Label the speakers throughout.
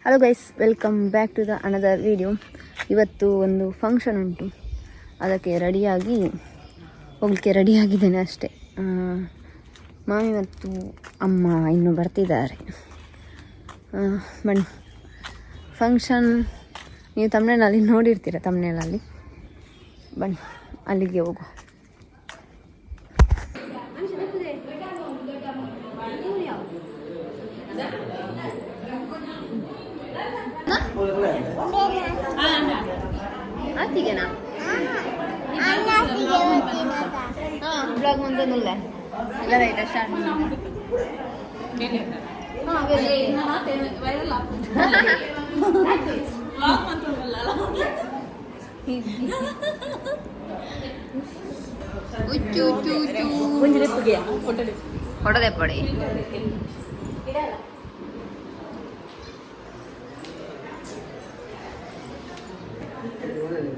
Speaker 1: Hello guys, welcome back to the another video. ಇವತ್ತು ಒಂದು function ಉಂಟು, ಅದಕ್ಕೆ ಹೋಗಲಿಕ್ಕೆ ರೆಡಿಯಾಗಿದ್ದೇನೆ ಅಷ್ಟೇ. ಮಾಮಿ ಮತ್ತು ಅಮ್ಮ ಇನ್ನೂ ಬರ್ತಿದ್ದಾರೆ. ಬನ್ನಿ, ಫಂಕ್ಷನ್ ನೀವು ತಮ್ನೇಲಲ್ಲಿ ನೋಡಿರ್ತೀರ. ತಮ್ನೇಲಲ್ಲಿ ಬನ್ನಿ, ಅಲ್ಲಿಗೆ ಹೋಗುವ. ಆತಿಗೆನಾ ಬ್ಲಾಗ್ ಮುಂದೆ ನುಲ್ಲ ಎಲ್ಲ ರೈತ ಸ್ಟಾರ್ಟ್ ಹೊಡದೆ ಪಡಿ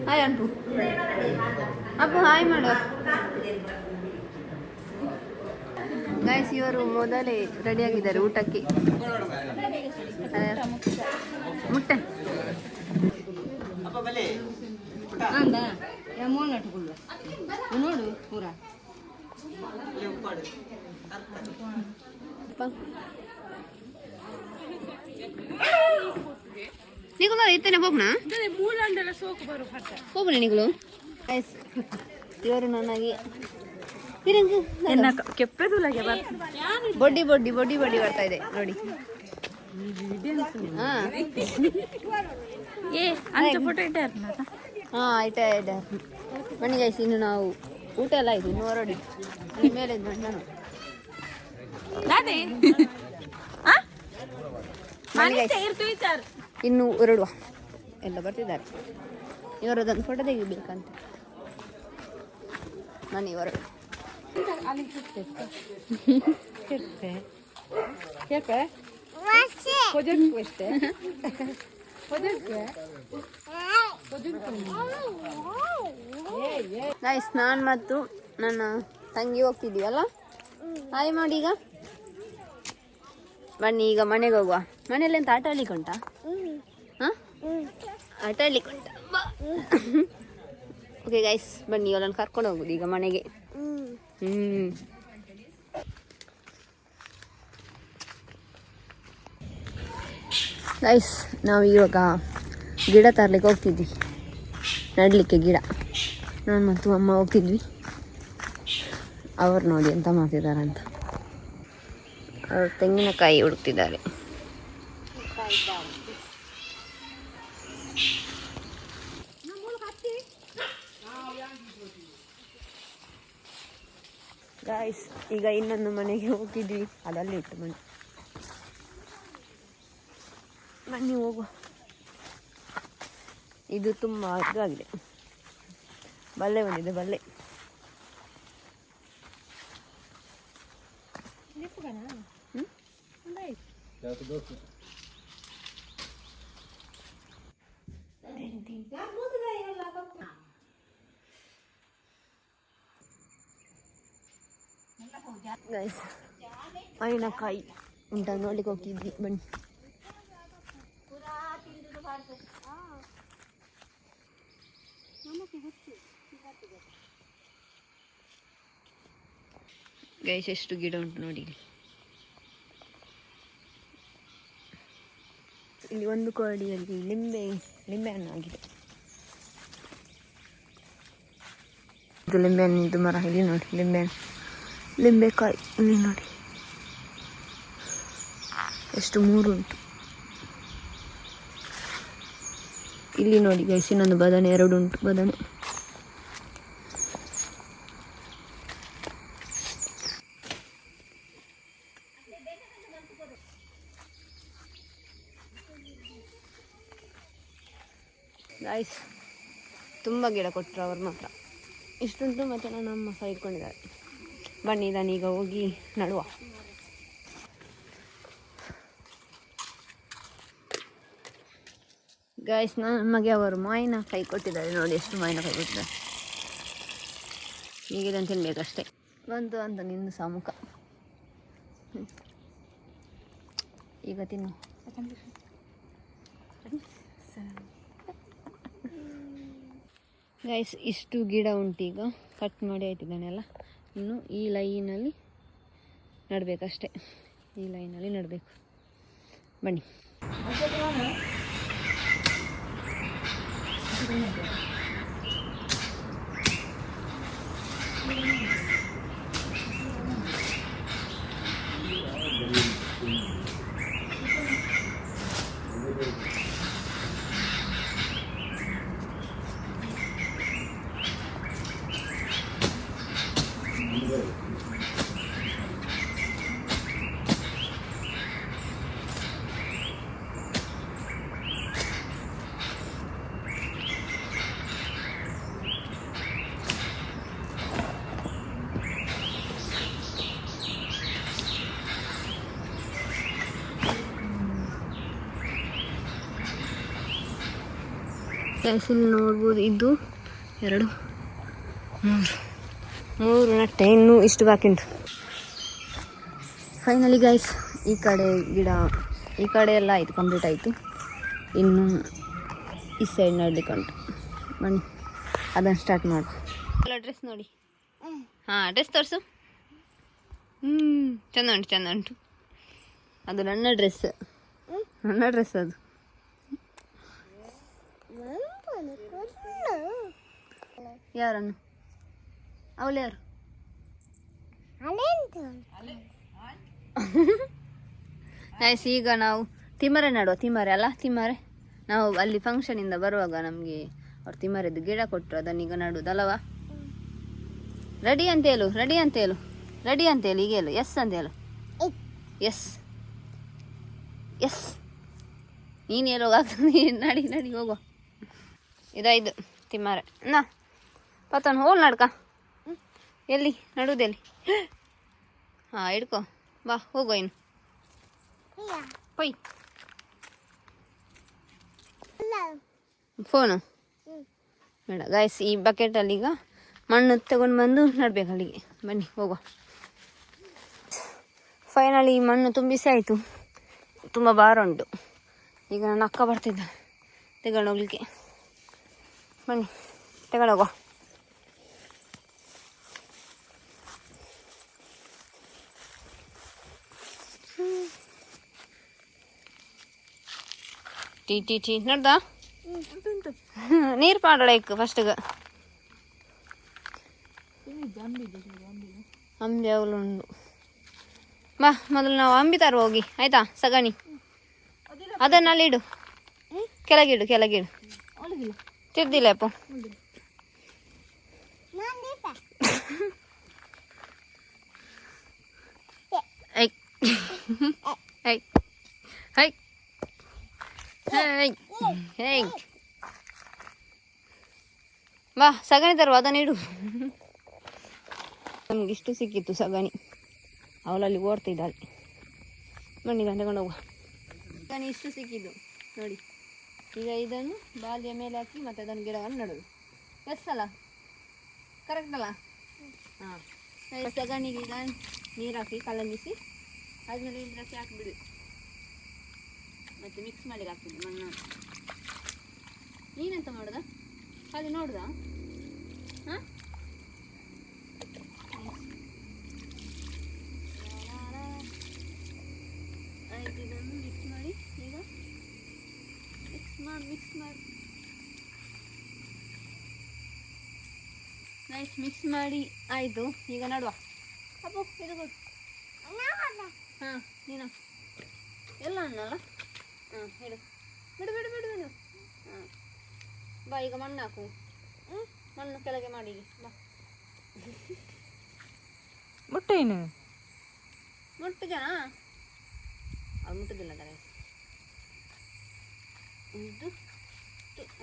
Speaker 1: ಹಾಯ್ ಅಂಟು ಅಪ್ಪು ಹಾಯ್ ಮಾಡು. ಗೈಸ್, ಇವರು ಮೊದಲೇ ರೆಡಿಯಾಗಿದ್ದಾರೆ ಊಟಕ್ಕೆ. ಮುಟ್ಟೆ ನೋಡು ಪೂರ ನಿಗುಲ ಇತ್ತೇನೆ ಹೋಗ್ನಾ ಹೋಗ್ಬನಿ ನಿಗುಲು. ಇವರು ನನಗೆ ಬೊಡ್ಡಿ ಬೊಡ್ಡಿ ಬೊಡ್ಡಿ ಬೊಡ್ಡಿ ಬರ್ತಾ ಇದೆ ನೋಡಿ. ಹಾಂ ಆಯ್ತಾ ಆಯ್ತಾ ಬನ್ನಿ ಗೈಸ್, ಇನ್ನು ನಾವು ಊಟ ಎಲ್ಲ ಆಯ್ತು, ಇನ್ನು ಹೊರಡಿ ಮೇಲೆ ನಾನು ಇನ್ನು ಹೊರಡುವ. ಎಲ್ಲ ಬರ್ತಿದ್ದಾರೆ, ಇವರದೊಂದು ಫೋಟೋ ತೆಗಿಬೇಕಂತ. ಮನೆ ಹೊರಡು ಗೈಸ್, ನಾನು ಮತ್ತು ನನ್ನ ತಂಗಿ ಹೋಗ್ತಿದ್ದೀವಲ್ಲ. ಹಾಯ್ ಮಾಡಿ. ಈಗ ಬನ್ನಿ, ಈಗ ಮನೆಗೆ ಹೋಗುವ. ಮನೆಯಲ್ಲಿ ಎಂತ ಆಟ ಆಡ್ಲಿಕ್ಕೆ ಉಂಟಾ? ಹಾಂ, ಆಟ ಆಡ್ಲಿಕ್ಕೆ ಉಂಟಾ? ಓಕೆ ಗೈಸ್, ಬನ್ನಿ, ಅವಳನ್ನು ಕರ್ಕೊಂಡು ಹೋಗುದು ಈಗ ಮನೆಗೆ. ಗೈಸ್, ನಾವು ಇವಾಗ ಗಿಡ ತರಲಿಕ್ಕೆ ಹೋಗ್ತಿದ್ವಿ, ನೆಡಲಿಕ್ಕೆ ಗಿಡ. ನಾನು ಮತ್ತು ಅಮ್ಮ ಹೋಗ್ತಿದ್ವಿ. ಅವ್ರು ನೋಡಿ ಎಂತ ಮಾಡ್ತಿದ್ದಾರಂತ. ಅವರು ತೆಂಗಿನಕಾಯಿ ಹುಡುಕ್ತಿದ್ದಾರೆ. ಗಾಯ್ಸ್, ಈಗ ಇನ್ನೊಂದು ಮನೆಗೆ ಹೋಗ್ತಿದ್ವಿ, ಅದರಲ್ಲಿ ಇಟ್ಟು ಬನ್ನಿ ಹೋಗುವ. ಇದು ತುಂಬ ಇದಾಗಿದೆ, ಬಲ್ಲೆ ಬಂದಿದೆ, ಬಲ್ಲೆ. ಗೈಸ್, ಮಾವಿನಕಾಯಿ ಉಂಟ ನೋಡ್ಲಿಕ್ಕೆ ಹೋಗ್ತಿದ್ವಿ, ಬನ್ನಿ. ಗೈಸ್, ಎಷ್ಟು ಗಿಡ ಉಂಟು ನೋಡಿ. ಇಲ್ಲಿ ಒಂದು ಕೋಡಿಯಲ್ಲಿ ಲಿಂಬೆ ಹಣ್ಣು ಆಗಿದೆ. ಇದು ಲಿಂಬೆ ಹಣ್ಣಿದ್ದು ಮರ. ಇಲ್ಲಿ ನೋಡಿ ಲಿಂಬೆಕಾಯಿ ಇಲ್ಲಿ ನೋಡಿ ಎಷ್ಟು 3 ಉಂಟು. ಇಲ್ಲಿ ನೋಡಿ ಗೈಸ್, ಇನ್ನೊಂದು ಬದನೆ 2 ಉಂಟು. ಬದನೆ ಗೈಸ್, ತುಂಬ ಗಿಡ ಕೊಟ್ಟರು ಅವ್ರು ಮಾತ್ರ. ಇಷ್ಟುಂಟು, ಮತ್ತು ನನ್ನ ಅಮ್ಮ ಸಹ ಇಟ್ಕೊಂಡಿದ್ದಾರೆ. ಬನ್ನಿ, ನಾನೀಗ ಹೋಗಿ ನಡುವ. ಗೈಸ್, ನಮಗೆ ಅವರು ಮಾವಿನಕಾಯಿ ಕೊಟ್ಟಿದ್ದಾರೆ ನೋಡಿ, ಎಷ್ಟು ಮಾವಿನಕಾಯಿ ಕೊಟ್ಟಿದ್ದಾರೆ. ಈಗ ಇದನ್ನು ತಿನ್ಬೇಕಷ್ಟೇ. ಬಂತು ಅಂತ ನಿಂದು ಸಾಮುಖ. ಈಗ ತಿನ್ನು. ಗೈಸ್ ಇಷ್ಟು ಗಿಡ ಉಂಟೀಗ ಕಟ್ ಮಾಡಿ ಆಯ್ತಿದ್ದಾನೆಲ್ಲ. ಇನ್ನು ಈ ಲೈನಲ್ಲಿ ನಡಬೇಕಷ್ಟೆ, ಈ ಲೈನಲ್ಲಿ ನಡಬೇಕು. ಬನ್ನಿ. ಇಲ್ಲಿ ನೋಡ್ಬೋದು, ಇದು 2 3 ನಟ್ಟೆ, ಇನ್ನೂ ಇಷ್ಟು ಬಾಕಿ ಉಂಟು. ಫೈನಲಿ ಗೈಸ್ ಈ ಕಡೆ ಗಿಡ, ಈ ಕಡೆ ಎಲ್ಲ ಆಯಿತು, ಕಂಪ್ಲೀಟ್ ಆಯಿತು. ಇನ್ನು ಈ ಸೈಡ್ ನಡಲಿಕ್ಕೆ ಉಂಟು. ಬನ್ನಿ ಅದನ್ನು ಸ್ಟಾರ್ಟ್ ಮಾಡು. ಎಲ್ಲ ಡ್ರೆಸ್ ನೋಡಿ. ಹಾಂ, ಡ್ರೆಸ್ ತೋರಿಸು. ಚೆಂದ ಉಂಟು, ಚೆಂದ ಉಂಟು. ಅದು ನನ್ನ ಡ್ರೆಸ್, ನನ್ನ ಡ್ರೆಸ್ ಅದು. ಯಾರನ್ನು? ಅವಳು ಯಾರು? ನೈಸ್. ಈಗ ನಾವು ತಿಮರೆ ನಡುವ. ತಿಮರೆ ಅಲ್ಲ, ತಿಮರೆ. ನಾವು ಅಲ್ಲಿ ಫಂಕ್ಷನಿಂದ ಬರುವಾಗ ನಮಗೆ ಅವ್ರು ತಿಮರೆದು ಗಿಡ ಕೊಟ್ಟರು, ಅದನ್ನೀಗ ನಡುವುದಲ್ಲವಾ? ರೆಡಿ ಅಂತ ಹೇಳು, ರೆಡಿ ಅಂತ ಹೇಳು, ರೆಡಿ ಅಂತ ಹೇಳು. ಈಗ ಹೇಳು, ಎಸ್ ಅಂತ ಹೇಳು. Yes yes. ನೀನು ಹೇಳುವಾಗ್ತದೆ. ನಡಿ ನಡಿ ಹೋಗೋ. ಇದಾಯ್ತು ತಿಮ್ಮರೆ. ನಾ ಪತ್ತನ ಹೋಲ್ ನಡ್ಕ. ಎಲ್ಲಿ ನಡುವುದೆಲ್ಲಿ? ಹಾಂ, ಹಿಡ್ಕೊ ಬಾ, ಹೋಗೋ. ಇನ್ನು ಪೊಯ್ ಫೋನು ಬೇಡ ಗಾಯ್ಸ್. ಈ ಬಕೆಟಲ್ಲಿ ಈಗ ಮಣ್ಣು ತಗೊಂಡು ಬಂದು ನಡ್ಬೇಕು ಅಲ್ಲಿಗೆ. ಬನ್ನಿ ಹೋಗೋ. ಫೈನಲಿ ಮಣ್ಣು ತುಂಬಿಸಿ ಆಯಿತು. ತುಂಬ ಭಾರ ಉಂಟು. ಈಗ ನನ್ನ ಅಕ್ಕ ಬರ್ತಿದ್ದ ತಗೊಂಡೋಗ್ಲಿಕ್ಕೆ. ಬನ್ನಿ ತಗೊಂಡೋಗೋ. ಟೀ ಟೀ ಟೀ ನೋಡ್ದ? ನೀರು ಪಾಡೋಳೈಕ್ ಫಸ್ಟ್ಗೆ. ಅಂಬಿ ಅವಳು ಉಂಡು. ಬಾ, ಮೊದಲು ನಾವು ಅಂಬಿ ತರುವ ಹೋಗಿ, ಆಯ್ತಾ? ಸಗಣಿ ಅದನ್ನಲ್ಲಿ ಇಡು, ಕೆಳಗಿಡು, ಕೆಳಗಿಡು. ತಿರ್ದಿಲ್ಲ ಅಪ್ಪ. ಐ ಐ ಐ ಹೇ, ಬಾ ಸಗಣಿ ತರುವ, ಅದನ್ನ ಇಡು. ನಮ್ಗೆ ಇಷ್ಟು ಸಿಕ್ಕಿತ್ತು ಸಗಣಿ, ಅವಳಲ್ಲಿ ಓಡ್ತಿದ್ದಾಳೆ. ಬನ್ನಿ ತಗೊಂಡು ಹೋಗುವ. ಸಗಣಿ ಇಷ್ಟು ಸಿಕ್ಕಿದ್ದು ನೋಡಿ. ಈಗ ಇದನ್ನು ಬಾಲ್ಯ ಮೇಲೆ ಹಾಕಿ ಮತ್ತೆ ಅದನ್ನು ಗಿಡವನ್ನು ನಡುವುದು. ಎಸ್ ಅಲ್ಲ? ಕರೆಕ್ಟ್ ಅಲ್ಲ? ಹಾಂ. ಸಗಣಿಗೆ ಈಗ ನೀರು ಹಾಕಿ ಕಲಮಿಸಿ ಆದಮೇಲೆ ಇದಕ್ಕೆ ಹಾಕಿಬಿಡು. ಮತ್ತೆ ಮಿಕ್ಸ್ ಮಾಡಿ ಹಾಕ್ತಿದ್ದೆ ಮಣ್ಣು. ನೀನೆಂತ ಮಾಡುದ? ಖಾಲಿ ನೋಡುದ? ಹಾಂ, ಆಯ್ತು. ಇದನ್ನು ಮಿಕ್ಸ್ ಮಾಡಿ ಈಗ ಮಿಕ್ಸ್ ಮಾಡಿ ನೈಸ್. ಮಿಕ್ಸ್ ಮಾಡಿ ಆಯಿತು. ಈಗ ನಡುವ. ಅಪ್ಪು ಇದು ಕೊಡು. ಹಾಂ, ನೀನು ಎಲ್ಲ ಅನ್ನಲ್ಲ. ಹಾಂ, ಹೇಳು. ಬಿಡು ಬಿಡು ಬಿಡು ಬಿಡು. ಹಾಂ, ಬಾ ಈಗ ಮಣ್ಣು ಹಾಕು. ಮಣ್ಣು ಕೆಳಗೆ ಮಾಡಿ ಬಾ.
Speaker 2: ಮುಟ್ಟೇನು
Speaker 1: ಮುಟ್ಟಿದ? ಅದು ಮುಟ್ಟುದಿಲ್ಲ ತರ. ಇದು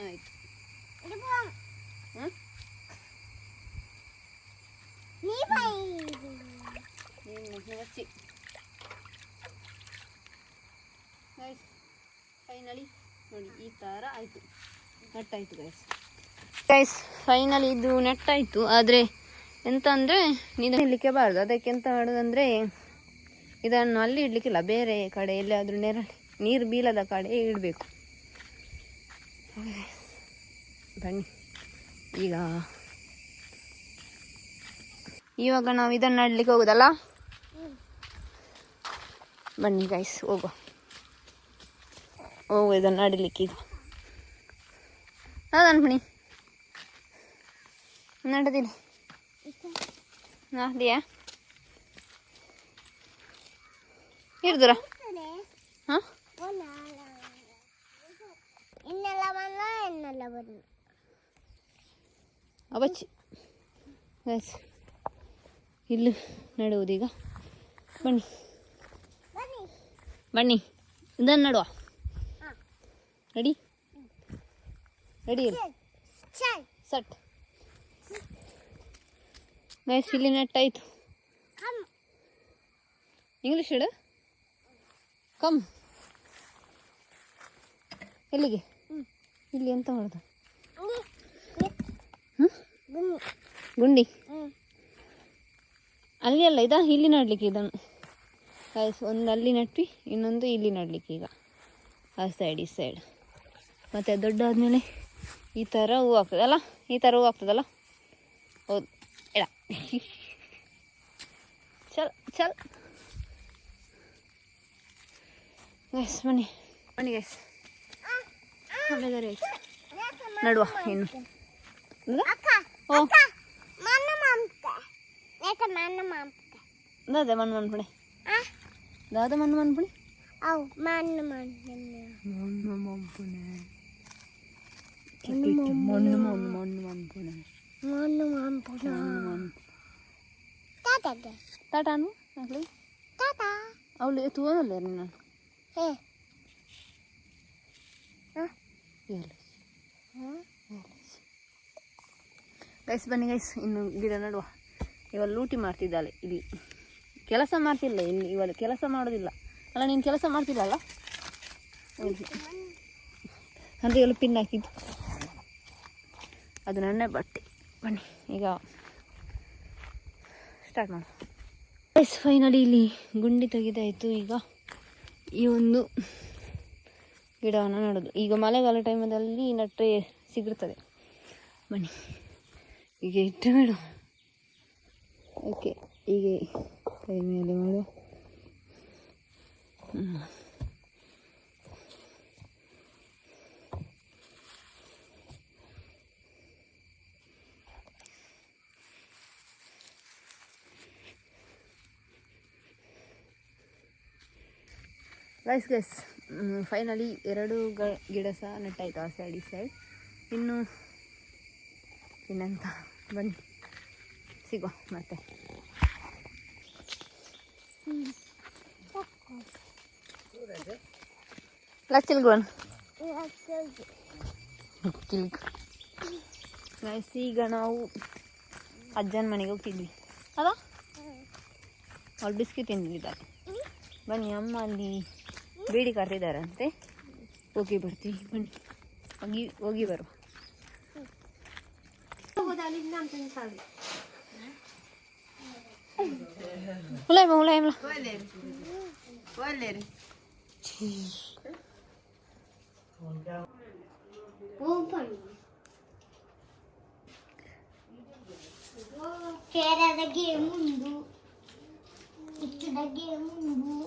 Speaker 1: ಆಯ್ತು. ಹಚ್ಚಿ ಫೈನಲಿ ನೋಡಿ ಈ ಥರ ಆಯಿತು. ನೆಟ್ಟಾಯಿತು ಗೈಸ್. ಫೈನಲಿ ಇದು ನೆಟ್ಟಾಯಿತು. ಆದರೆ ಎಂತ ಅಂದರೆ ನೀನು ಇಡಲಿಕ್ಕೆ ಬಾರ್ದು. ಅದಕ್ಕೆ ಎಂತ ಮಾಡೋದಂದರೆ ಇದನ್ನು ಅಲ್ಲಿ ಇಡಲಿಕ್ಕಿಲ್ಲ, ಬೇರೆ ಕಡೆ ಎಲ್ಲಾದರೂ ನೀರು ಬೀಳದ ಕಡೆ ಇಡಬೇಕು. ಬನ್ನಿ ಇವಾಗ ನಾವು ಇದನ್ನು ನಡ್ಲಿಕ್ಕೆ ಹೋಗುದಲ್ಲ. ಬನ್ನಿ ಗೈಸ್ ಹೋಗುವ ಇದನ್ನು ನಡಿಲಿಕ್ಕೆ. ಈಗ ಅನ್ಪಣಿ ನಡದಿಲ್ಲ ನಾದಿಯಾ ಇರ್ದುರ ಹಾಂ ಅವಚ್ಚಿ ಗೈಸ್ ಇಲ್ಲಿ ನಡುವುದೀಗ. ಬನ್ನಿ ಬನ್ನಿ ಇದನ್ನು ನಡುವ. ರೆಡಿ ರೆಡಿ ಇರು ಸಟ್ ಗೈಸ್ ಇಲ್ಲಿ ನೆಟ್ಟಾಯಿತು. ಇಂಗ್ಲೀಷ್ ಹೇಳು. ಕಮ್ ಎಲ್ಲಿಗೆ? ಇಲ್ಲಿ ಎಂತ ಮಾಡೋದು? ಗುಂಡಿ ಅಲ್ಲಿ ಅಲ್ಲ ಇದಾ ಇಲ್ಲಿ ನಡ್ಲಿಕ್ಕೆ. ಇದನ್ನು ಗೈಸ್ ಒಂದು ಅಲ್ಲಿ ನಟ್ವಿ, ಇನ್ನೊಂದು ಇಲ್ಲಿ ನಡ್ಲಿಕ್ಕೆ. ಈಗ ಆ ಸೈಡ್ ಈ ಸೈಡ್ ಮತ್ತು ದೊಡ್ಡಾದ್ಮೇಲೆ ಈ ಥರ ಹೂವು ಆಗ್ತದಲ್ಲ, ಈ ಥರ ಹೂವು ಆಗ್ತದಲ್ಲ. ಹೌದು ಇಲ್ಲ ಚಲ್ ಚಲ್ ಗೈಸ್ ಬನ್ನಿ ಬನ್ನಿ ಗೈಸ್ ನಡುವ. ಇನ್ನು ಓ ದಾದ ಮಣ್ಣು ಮನ್ಪುಣೆ ದಾದ ಮಣ್ಣು ಮನ್ಪುಣೆ ಮಣ್ಣು ಮನ್ಪುಣೆ ಮಣ್ಣು ಮಣ್ಣು ಮಣ್ಣು ಮನ್ಪುಣೆ ಮಣ್ಣು ಮನ್ಪುಣೆ ಟಾಟಾನು ಆಗ್ಲಿ ಅವಳು ತೂವಲ್ಲ ನಾನು ಗೈಸ್ ಬನ್ನಿ ಗೈಸ್ ಇನ್ನು ಗಿಡ ನಡುವ. ಇವಾಗ ಲೂಟಿ ಮಾಡ್ತಿದ್ದಾಳೆ ಇಲ್ಲಿ, ಕೆಲಸ ಮಾಡ್ತಿಲ್ಲ ಇಲ್ಲಿ. ಇವಾಗ ಕೆಲಸ ಮಾಡೋದಿಲ್ಲ ಅಲ್ಲ, ನೀನು ಕೆಲಸ ಮಾಡ್ತಿಲ್ಲಲ್ಲ ಅಂದರೆ ಇವಳು ಪಿನ್ ಹಾಕಿದ್ದು ಅದು ನನ್ನ ಬಟ್ಟೆ. ಬನ್ನಿ ಈಗ ಸ್ಟಾರ್ಟ್ ಮಾಡೋಣ ಗೈಸ್. ಫೈನಲಿ ಇಲ್ಲಿ ಗುಂಡಿ ತೆಗೆದಾಯಿತು. ಈಗ ಈ ಒಂದು ಗಿಡವನ್ನು ನಡೋದು. ಈಗ ಮಳೆಗಾಲ ಟೈಮಲ್ಲಿ ನಟ್ಟರೆ ಸಿಗುತ್ತದೆ. ಬನ್ನಿ ಈಗ ಇಟ್ಟು ಮೇಡು. ಓಕೆ ಹೀಗೆ ಕೈ ಮೇಲೆ ಮಾಡು. ಗೈಸ್ ಗೈಸ್ ಫೈನಲಿ 2 ಗಿಡ ಸಹ ನೆಟ್ಟಾಯ್ತು, ಆ ಸೈಡ್ ಈ ಸೈಡ್. ಇನ್ನೆಂತ ಬನ್ನಿ ಸಿಗುವ ಮತ್ತೆ. ಲಚ್ಚಿಲ್ಗೋಣ ಗೈಸ್. ಈಗ ನಾವು ಅಜ್ಜನ ಮನೆಗೆ ಹೋಗ್ತಿದ್ವಿ ಅಲ್ಲ, ಅವ್ಳು ಬಿಸ್ಕಿಟ್ ತಿಂದಿದ್ದಾರೆ. ಬನ್ನಿ ಅಮ್ಮ ಅಲ್ಲಿ ಬೇಡಿ ಕರೆದಿದ್ದಾರಂತೆ, ಹೋಗಿ ಬರ್ತೀವಿ. ಬನ್ನಿ ಹೋಗಿ ಬರುವ.
Speaker 2: కేరళకి ముందు ఇక్కడికి ముందు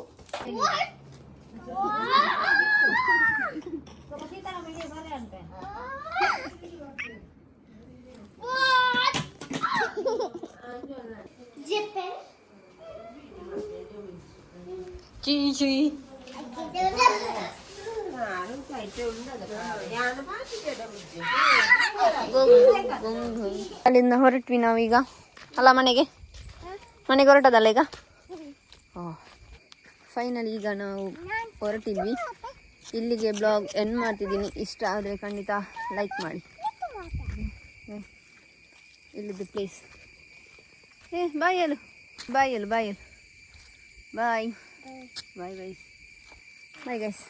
Speaker 1: ಅಲ್ಲಿಂದ ಹೊರಟ್ವಿ ನಾವೀಗ ಅಲ್ಲ, ಮನೆಗೆ ಹೊರಟದಲ್ಲ ಈಗ. ಫೈನಲಿ ಈಗ ನಾವು ಹೊರಟಿದ್ವಿ. ಇಲ್ಲಿಗೆ ಬ್ಲಾಗ್ ಎಂಡ್ ಮಾಡ್ತಿದ್ದೀನಿ. ಇಷ್ಟ ಆದರೆ ಖಂಡಿತ ಲೈಕ್ ಮಾಡಿ. ಇಲ್ಲಿದ್ದು ಪ್ಲೇಸ್ ಬಾಯ್ ಬಾಯ್ ಬಾಯ್ ಬಾಯ್ ಬಾಯ್ ಬಾಯ್ ಗೈಸ್.